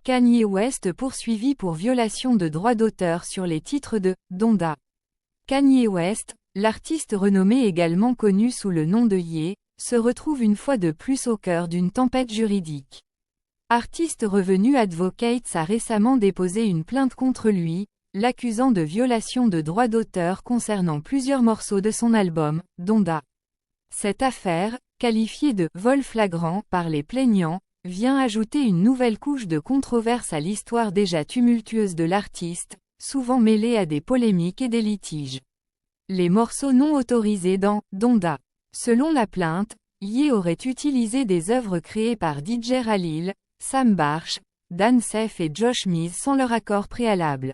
Kanye West poursuivi pour violation de droits d'auteur sur les titres de « Donda ». Kanye West, l'artiste renommé également connu sous le nom de Ye, se retrouve une fois de plus au cœur d'une tempête juridique. Artist Revenu Advocates a récemment déposé une plainte contre lui, l'accusant de violation de droits d'auteur concernant plusieurs morceaux de son album, Donda. Cette affaire, qualifiée de « vol flagrant » par les plaignants, vient ajouter une nouvelle couche de controverse à l'histoire déjà tumultueuse de l'artiste, souvent mêlée à des polémiques et des litiges. Les morceaux non autorisés dans « Donda ». Selon la plainte, Ye aurait utilisé des œuvres créées par DJ Khalil, Sam Barch, Dan Seff et Josh Mize sans leur accord préalable.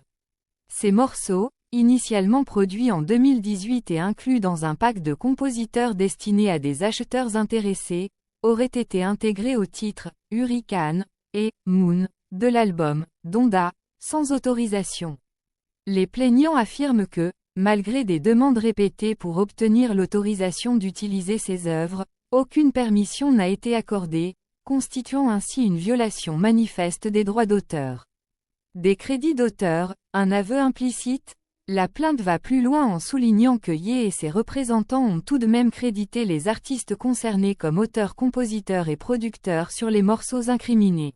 Ces morceaux, initialement produits en 2018 et inclus dans un pack de compositeurs destinés à des acheteurs intéressés, auraient été intégrés aux titres « Hurricane » et « Moon » de l'album « Donda », sans autorisation. Les plaignants affirment que, malgré des demandes répétées pour obtenir l'autorisation d'utiliser ces œuvres, aucune permission n'a été accordée, constituant ainsi une violation manifeste des droits d'auteur. Des crédits d'auteur, un aveu implicite? La plainte va plus loin en soulignant que Ye et ses représentants ont tout de même crédité les artistes concernés comme auteurs, compositeurs et producteurs sur les morceaux incriminés.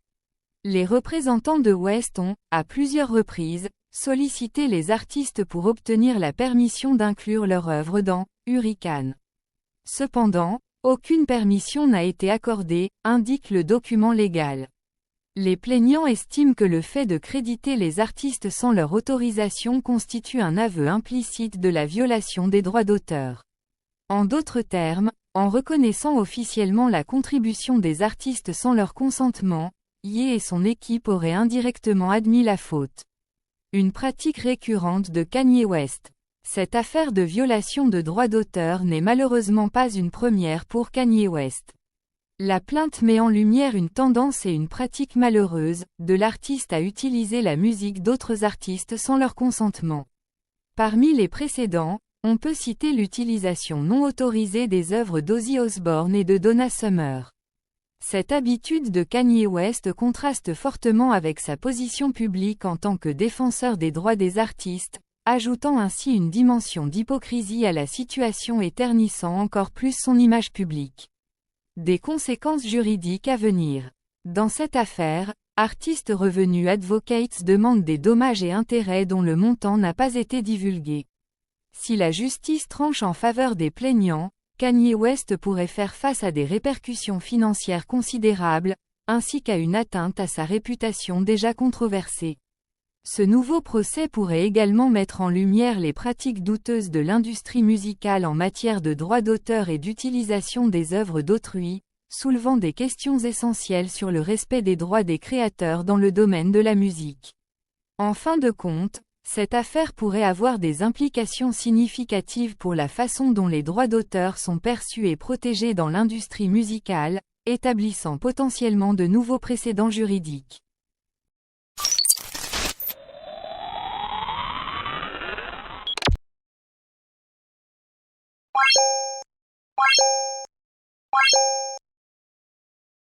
Les représentants de West ont, à plusieurs reprises, sollicité les artistes pour obtenir la permission d'inclure leur œuvre dans « Hurricane ». Cependant, aucune permission n'a été accordée, indique le document légal. Les plaignants estiment que le fait de créditer les artistes sans leur autorisation constitue un aveu implicite de la violation des droits d'auteur. En d'autres termes, en reconnaissant officiellement la contribution des artistes sans leur consentement, Ye et son équipe auraient indirectement admis la faute. Une pratique récurrente de Kanye West. Cette affaire de violation de droits d'auteur n'est malheureusement pas une première pour Kanye West. La plainte met en lumière une tendance et une pratique malheureuse, de l'artiste à utiliser la musique d'autres artistes sans leur consentement. Parmi les précédents, on peut citer l'utilisation non autorisée des œuvres d'Ozzy Osbourne et de Donna Summer. Cette habitude de Kanye West contraste fortement avec sa position publique en tant que défenseur des droits des artistes, ajoutant ainsi une dimension d'hypocrisie à la situation et ternissant encore plus son image publique. Des conséquences juridiques à venir. Dans cette affaire, Artist Revenu Advocates demande des dommages et intérêts dont le montant n'a pas été divulgué. Si la justice tranche en faveur des plaignants, Kanye West pourrait faire face à des répercussions financières considérables, ainsi qu'à une atteinte à sa réputation déjà controversée. Ce nouveau procès pourrait également mettre en lumière les pratiques douteuses de l'industrie musicale en matière de droits d'auteur et d'utilisation des œuvres d'autrui, soulevant des questions essentielles sur le respect des droits des créateurs dans le domaine de la musique. En fin de compte, cette affaire pourrait avoir des implications significatives pour la façon dont les droits d'auteur sont perçus et protégés dans l'industrie musicale, établissant potentiellement de nouveaux précédents juridiques.